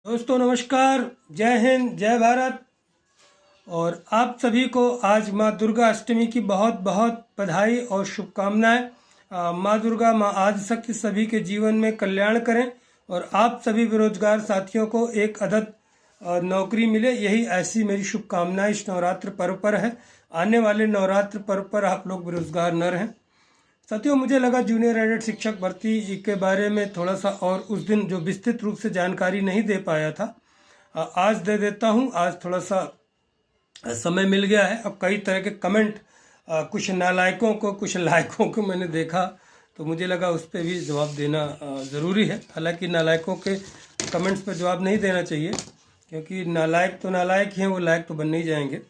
दोस्तों नमस्कार, जय हिंद, जय भारत। और आप सभी को आज माँ दुर्गा अष्टमी की बहुत बहुत बधाई और शुभकामनाएं। माँ दुर्गा, माँ आदिशक्ति सभी के जीवन में कल्याण करें और आप सभी बेरोजगार साथियों को एक अदद नौकरी मिले, यही ऐसी मेरी शुभकामनाएं इस नवरात्र पर्व पर है। आने वाले नवरात्र पर्व पर आप लोग बेरोजगार न रहें। साथियों, मुझे लगा जूनियर एडेड शिक्षक भर्ती के बारे में थोड़ा सा और उस दिन जो विस्तृत रूप से जानकारी नहीं दे पाया था, आज दे देता हूं। आज थोड़ा सा समय मिल गया है। अब कई तरह के कमेंट, कुछ नालायकों को, कुछ लायकों को मैंने देखा, तो मुझे लगा उस पर भी जवाब देना ज़रूरी है। हालांकि नालायकों के कमेंट्स पर जवाब नहीं देना चाहिए, क्योंकि नालायक तो नालायक ही हैं, वो लायक तो बन नहीं जाएंगे।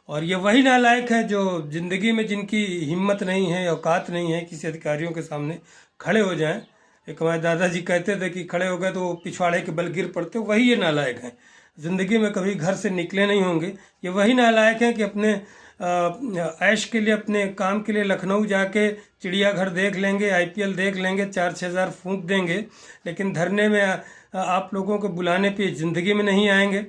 और ये वही नालायक है जो ज़िंदगी में जिनकी हिम्मत नहीं है, औकात नहीं है किसी अधिकारियों के सामने खड़े हो जाएं। एक हमारे दादाजी कहते थे कि खड़े हो गए तो वो पिछवाड़े के बल गिर पड़ते। वही ये नालायक हैं, ज़िंदगी में कभी घर से निकले नहीं होंगे। ये वही नालायक हैं कि अपने ऐश के लिए, अपने काम के लिए लखनऊ जाके चिड़ियाघर देख लेंगे, IPL देख लेंगे, 4-6 हज़ार फूंक देंगे, लेकिन धरने में आप लोगों को बुलाने पे ज़िंदगी में नहीं आएंगे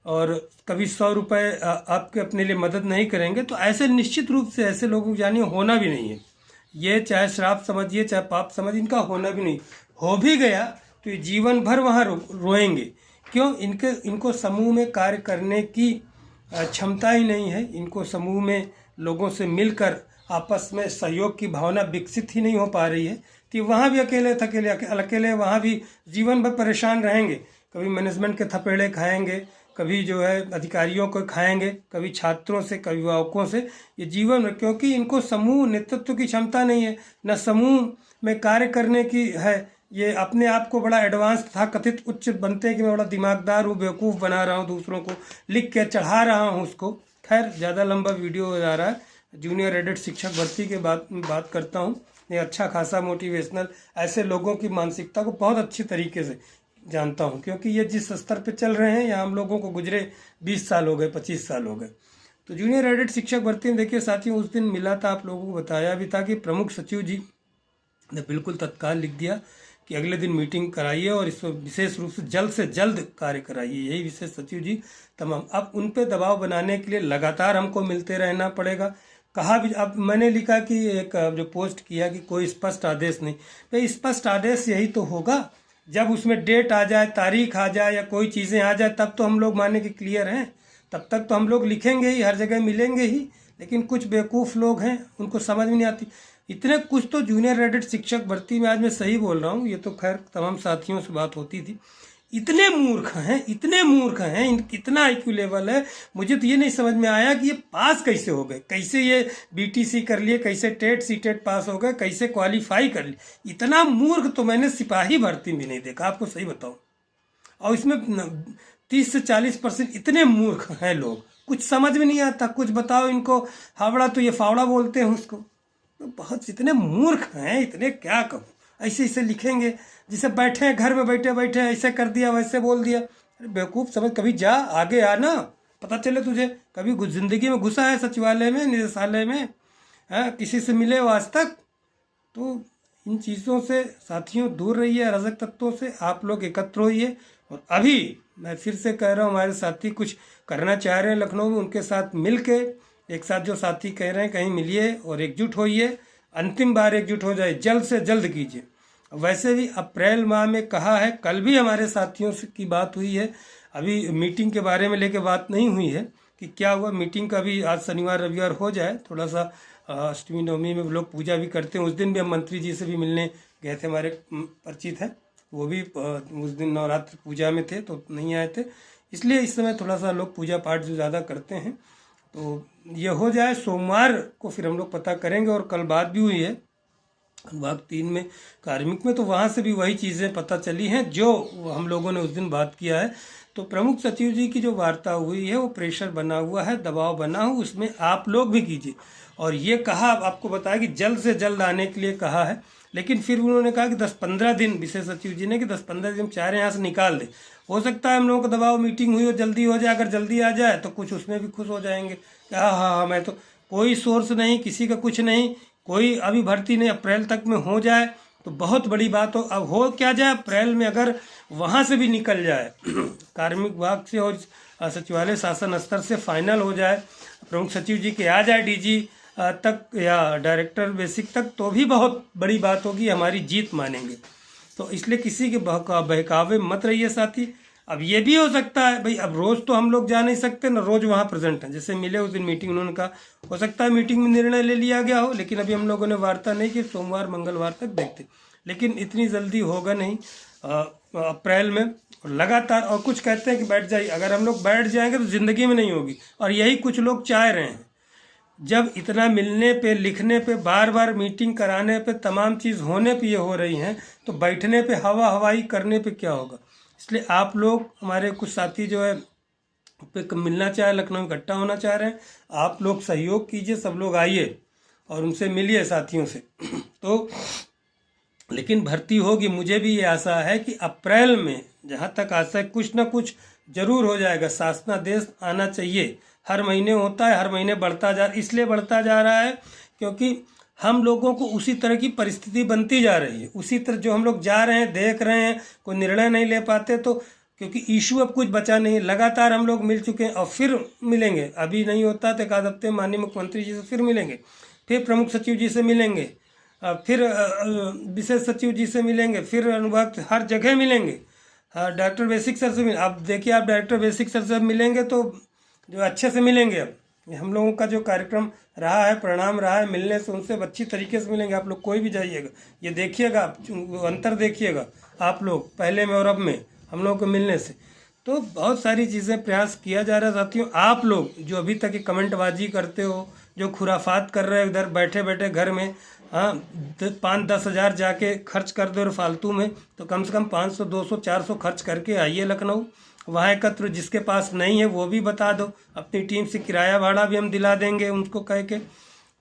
और कभी 100 रुपये आपके अपने लिए मदद नहीं करेंगे। तो ऐसे निश्चित रूप से ऐसे लोगों को जानिए होना भी नहीं है। ये चाहे श्राप समझिए, चाहे पाप समझिए, इनका होना भी नहीं। हो भी गया तो ये जीवन भर वहाँ रोएंगे। क्यों? इनको समूह में कार्य करने की क्षमता ही नहीं है। इनको समूह में लोगों से मिलकर आपस में सहयोग की भावना विकसित ही नहीं हो पा रही है। तो वहाँ भी अकेले वहाँ भी जीवन भर परेशान रहेंगे। कभी मैनेजमेंट के थपेड़े खाएंगे, कभी जो है अधिकारियों को खाएंगे, कभी छात्रों से, कभी अभिभावकों से। ये जीवन में, क्योंकि इनको समूह नेतृत्व की क्षमता नहीं है, न समूह में कार्य करने की है। ये अपने आप को बड़ा एडवांस था कथित उच्च बनते हैं कि मैं बड़ा दिमागदार हूँ, बेवकूफ़ बना रहा हूँ, दूसरों को लिख के चढ़ा रहा हूँ उसको। खैर, ज़्यादा लंबा वीडियो हो जा रहा है। जूनियर एडेड शिक्षक भर्ती के बात करता हूँ। ये अच्छा खासा मोटिवेशनल, ऐसे लोगों की मानसिकता को बहुत अच्छी तरीके से जानता हूँ, क्योंकि ये जिस स्तर पे चल रहे हैं, यहाँ हम लोगों को गुजरे 20 साल हो गए, 25 साल हो गए। तो जूनियर एडेड शिक्षक भर्ती में देखिए साथियों, उस दिन मिला था, आप लोगों को बताया भी था कि प्रमुख सचिव जी ने बिल्कुल तत्काल लिख दिया कि अगले दिन मीटिंग कराइए और इसको विशेष रूप से जल्द कार्य कराइए। यही विशेष सचिव जी तमाम। अब उन पे दबाव बनाने के लिए लगातार हमको मिलते रहना पड़ेगा। कहा भी, अब मैंने लिखा कि एक जो पोस्ट किया कि कोई स्पष्ट आदेश नहीं। भाई, स्पष्ट आदेश यही तो होगा जब उसमें डेट आ जाए, तारीख आ जाए, या कोई चीज़ें आ जाए, तब तो हम लोग माने कि क्लियर हैं। तब तक तो हम लोग लिखेंगे ही, हर जगह मिलेंगे ही। लेकिन कुछ बेवकूफ़ लोग हैं, उनको समझ में नहीं आती। इतने कुछ तो जूनियर एडेड शिक्षक भर्ती में, आज मैं सही बोल रहा हूँ, ये तो खैर तमाम साथियों से बात होती थी, इतने मूर्ख हैं, इतना IQ लेवल है। मुझे तो ये नहीं समझ में आया कि ये पास कैसे हो गए, कैसे ये BTC कर लिए, कैसे टेट सीटेट पास हो गए, कैसे क्वालिफाई कर लिए। इतना मूर्ख तो मैंने सिपाही भर्ती में नहीं देखा, आपको सही बताऊं। और इसमें 30 से 40% इतने मूर्ख हैं लोग, कुछ समझ में नहीं आता। कुछ बताओ इनको, हावड़ा तो ये फावड़ा बोलते हैं उसको। तो बहुत इतने मूर्ख हैं, इतने क्या कहूँ। ऐसे लिखेंगे जिसे बैठे हैं घर में, बैठे ऐसे कर दिया, वैसे बोल दिया। अरे बेवकूफ़ समझ, कभी जा आगे आना, पता चले तुझे। कभी ज़िंदगी में घुसा है सचिवालय में, निदेशालय में, है किसी से मिले हो आज तक? तो इन चीज़ों से साथियों दूर रहिए, अराजक तत्वों से आप लोग एकत्र होइए। और अभी मैं फिर से कह रहा हूँ, हमारे साथी कुछ करना चाह रहे हैं लखनऊ में, उनके साथ मिल के, एक साथ जो साथी कह रहे हैं कहीं मिलिए और एकजुट होइए। अंतिम बार एकजुट हो जाए, जल्द से जल्द कीजिए। वैसे भी अप्रैल माह में कहा है, कल भी हमारे साथियों से की बात हुई है। अभी मीटिंग के बारे में लेके बात नहीं हुई है कि क्या हुआ। मीटिंग का भी आज शनिवार रविवार हो जाए, थोड़ा सा अष्टमी नवमी में लोग पूजा भी करते हैं। उस दिन भी हम मंत्री जी से भी मिलने गए थे, हमारे परिचित हैं, वो भी उस दिन नवरात्र पूजा में थे तो नहीं आए थे। इसलिए इस समय थोड़ा सा लोग पूजा पाठ जो ज़्यादा करते हैं, तो ये हो जाए सोमवार को, फिर हम लोग पता करेंगे। और कल बात भी हुई है अनुभाग 3 में, कार्मिक में, तो वहाँ से भी वही चीज़ें पता चली हैं जो हम लोगों ने उस दिन बात किया है। तो प्रमुख सचिव जी की जो वार्ता हुई है, वो प्रेशर बना हुआ है, दबाव बना हुआ, उसमें आप लोग भी कीजिए। और ये कहा, आपको बताया कि जल्द से जल्द आने के लिए कहा है। लेकिन फिर उन्होंने कहा कि 10-15 दिन, विशेष सचिव जी ने, कि 10-15 दिन चाह रहे हैं यहाँ से निकाल दे। हो सकता है हम लोगों का दबाव, मीटिंग हुई हो, जल्दी हो जाए। अगर जल्दी आ जाए तो कुछ उसमें भी खुश हो जाएंगे कि हाँ, मैं तो, कोई सोर्स नहीं, किसी का कुछ नहीं, कोई अभी भर्ती नहीं, अप्रैल तक में हो जाए तो बहुत बड़ी बात हो। अब हो क्या जाए, अप्रैल में अगर वहाँ से भी निकल जाए कार्मिक विभाग से और सचिवालय शासन स्तर से फाइनल हो जाए, प्रमुख सचिव जी के आ जाए डीजी तक या डायरेक्टर बेसिक तक, तो भी बहुत बड़ी बात होगी, हमारी जीत मानेंगे। तो इसलिए किसी के बहकावे मत रहिए साथी। अब ये भी हो सकता है भाई, अब रोज़ तो हम लोग जा नहीं सकते ना, रोज़ वहाँ प्रेजेंट हैं। जैसे मिले उस दिन मीटिंग, उन्होंने कहा हो सकता है मीटिंग में निर्णय ले लिया गया हो, लेकिन अभी हम लोगों ने वार्ता नहीं की, सोमवार मंगलवार तक देखते। लेकिन इतनी जल्दी होगा नहीं अप्रैल में लगातार। और कुछ कहते हैं कि बैठ जाइए, अगर हम लोग बैठ जाएंगे तो ज़िंदगी में नहीं होगी, और यही कुछ लोग चाह रहे हैं। जब इतना मिलने पे, लिखने पे, बार बार मीटिंग कराने पे, तमाम चीज़ होने पे ये हो रही हैं, तो बैठने पे, हवा हवाई करने पे क्या होगा। इसलिए आप लोग, हमारे कुछ साथी जो है पे मिलना चाहे, लखनऊ इकट्ठा होना चाह रहे हैं, आप लोग सहयोग कीजिए, सब लोग आइए और उनसे मिलिए साथियों से। तो लेकिन भर्ती होगी, मुझे भी ये आशा है कि अप्रैल में, जहाँ तक आशा है, कुछ ना कुछ जरूर हो जाएगा। शासनादेश आना चाहिए, हर महीने होता है, हर महीने बढ़ता इसलिए बढ़ता जा रहा है क्योंकि हम लोगों को उसी तरह की परिस्थिति बनती जा रही है। उसी तरह जो हम लोग जा रहे हैं, देख रहे हैं, कोई निर्णय नहीं ले पाते, तो क्योंकि इशू अब कुछ बचा नहीं, लगातार हम लोग मिल चुके हैं और फिर मिलेंगे। अभी नहीं होता तो एक आध हफ्ते माननीय मुख्यमंत्री जी से फिर मिलेंगे, फिर प्रमुख सचिव जी से मिलेंगे, फिर विशेष सचिव जी से मिलेंगे, फिर अनुभाग हर जगह मिलेंगे, डॉक्टर बेसिक सर से अब देखिए, आप डॉक्टर बेसिक सर से मिलेंगे तो जो अच्छे से मिलेंगे। अब हम लोगों का जो कार्यक्रम रहा है, परिणाम रहा है, मिलने से उनसे अच्छी तरीके से मिलेंगे। आप लोग कोई भी जाइएगा, ये देखिएगा, अंतर देखिएगा आप लोग पहले में और अब में हम लोगों को मिलने से। तो बहुत सारी चीज़ें प्रयास किया जा रहा है साथियों। आप लोग जो अभी तक कमेंटबाजी करते हो, जो खुराफात कर रहे हो इधर बैठे बैठे घर में, हाँ 5-10 हज़ार जाके खर्च कर दो फालतू में, तो कम से कम 500, 200, 400 खर्च करके आइए लखनऊ, वहाँ एकत्र। जिसके पास नहीं है वो भी बता दो, अपनी टीम से किराया भाड़ा भी हम दिला देंगे उनको कह के।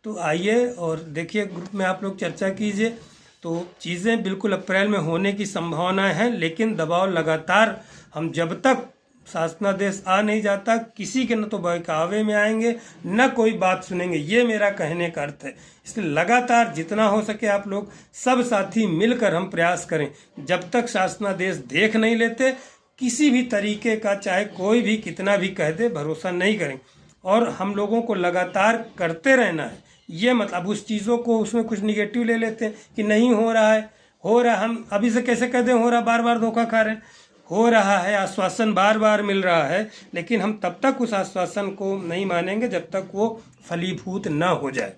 तो आइए और देखिए, ग्रुप में आप लोग चर्चा कीजिए। तो चीज़ें बिल्कुल अप्रैल में होने की संभावनाएं हैं, लेकिन दबाव लगातार, हम जब तक शासनादेश आ नहीं जाता, किसी के न तो बहकावे में आएंगे, न कोई बात सुनेंगे। ये मेरा कहने का अर्थ है। इसलिए लगातार जितना हो सके आप लोग सब साथी मिलकर हम प्रयास करें। जब तक शासनादेश देख नहीं लेते, किसी भी तरीके का, चाहे कोई भी कितना भी कह दे, भरोसा नहीं करें। और हम लोगों को लगातार करते रहना है। ये मतलब उस चीज़ों को, उसमें कुछ निगेटिव ले लेते हैं कि नहीं हो रहा है, हो रहा, हम अभी से कैसे कह दें हो रहा, बार बार धोखा खा रहे हैं। हो रहा है, आश्वासन बार बार मिल रहा है, लेकिन हम तब तक उस आश्वासन को नहीं मानेंगे जब तक वो फलीभूत न हो जाए।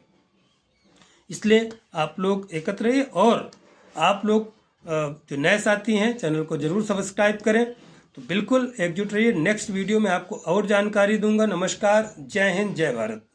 इसलिए आप लोग एकत्र रहिए, और आप लोग जो नए साथी हैं चैनल को जरूर सब्सक्राइब करें। तो बिल्कुल एकजुट रहिए। नेक्स्ट वीडियो में आपको और जानकारी दूंगा। नमस्कार, जय हिंद, जय भारत।